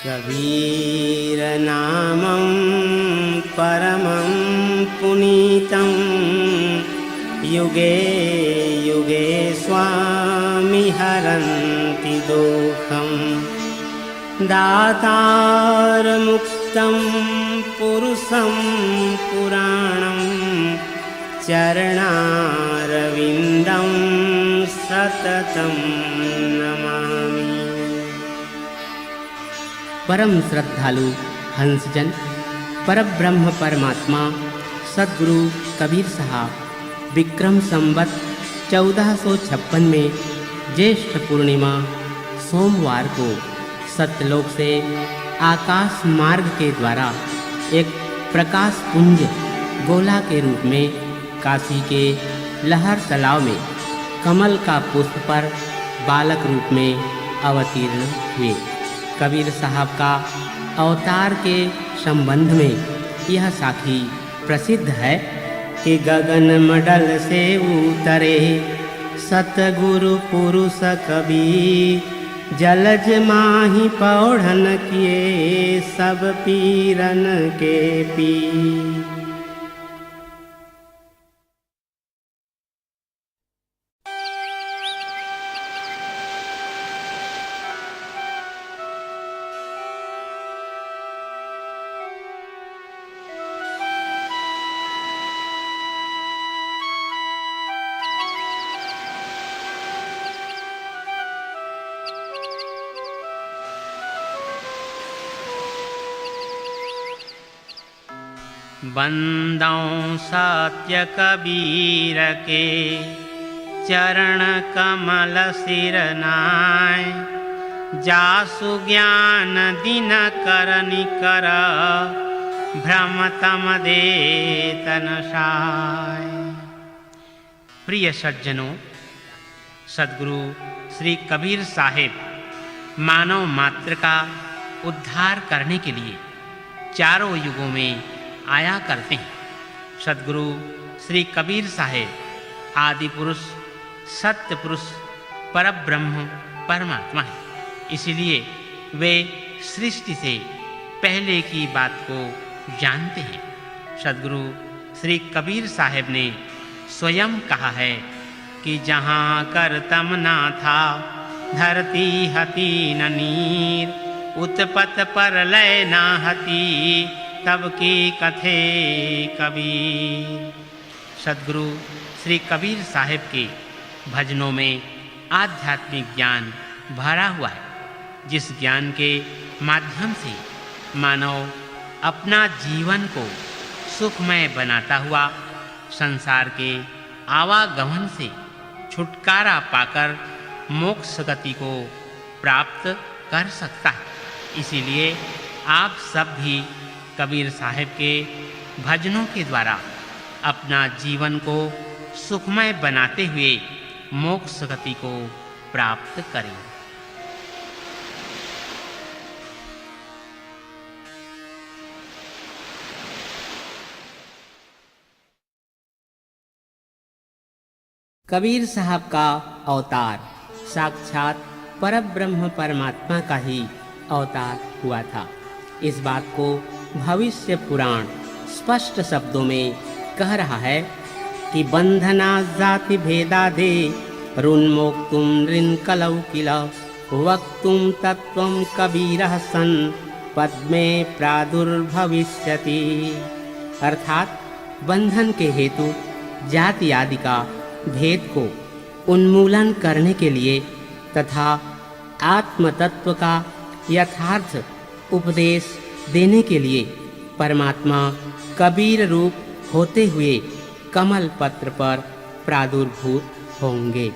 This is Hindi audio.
कबीरनामं परमं पुनीतं युगे युगे स्वामी हरन्ति दुःखं दातारमुक्तं पुरुषं पुराणं चरणारविन्दं सततं नमामि। परम श्रद्धालु हंसजन परब्रह्म परमात्मा सद्गुरु कबीर साहब विक्रम संवत 1456 में ज्येष्ठ पूर्णिमा सोमवार को सत्यलोक से आकाश मार्ग के द्वारा एक प्रकाश पुंज गोला के रूप में काशी के लहर तालाब में कमल का पुष्प पर बालक रूप में अवतीर्ण हुए। कबीर साहब का अवतार के संबंध में यह साखी प्रसिद्ध है कि गगन मंडल से उतरे सतगुरु पुरुष कबीर, जलज माही पौढ़न किए सब पीरन के पीर। बंदों सत्य कबीर के चरण कमल सिर नाय, जासु ज्ञान दिन करनि कर भ्रम तम दे तन साय। प्रिय सज्जनों, सद्गुरु श्री कबीर साहिब मानव मात्र का उद्धार करने के लिए चारों युगों में आया करते हैं। सद्गुरु श्री कबीर साहिब आदि पुरुष, सत्य पुरुष, परब्रह्म परमात्मा है। इसलिए वे सृष्टि से पहले की बात को जानते हैं। सद्गुरु श्री कबीर साहिब ने स्वयं कहा है कि जहाँ करतम ना था धरती हती न नीर, उत्पत पर लय ना हती तब की कथे कबीर। सद्गुरु श्री कबीर साहिब के भजनों में आध्यात्मिक ज्ञान भरा हुआ है, जिस ज्ञान के माध्यम से मानव अपना जीवन को सुखमय बनाता हुआ संसार के आवागमन से छुटकारा पाकर मोक्ष गति को प्राप्त कर सकता है। इसीलिए आप सब भी कबीर साहिब के भजनों के द्वारा अपना जीवन को सुखमय बनाते हुए मोक्ष गति को प्राप्त करें। कबीर साहब का अवतार साक्षात परब्रह्म परमात्मा का ही अवतार हुआ था। इस बात को भविष्य पुराण स्पष्ट शब्दों में कह रहा है कि बंधना जाति भेदा दे ऋन्मोक्तुम ऋण कलौ किल वक्तुम तत्वं कबीरः सन् पद्मे प्रादुर्भविष्यति। अर्थात बंधन के हेतु जाति आदि का भेद को उन्मूलन करने के लिए तथा आत्म तत्व का यथार्थ उपदेश देने के लिए परमात्मा कबीर रूप होते हुए कमल पत्र पर प्रादुर्भूत होंगे।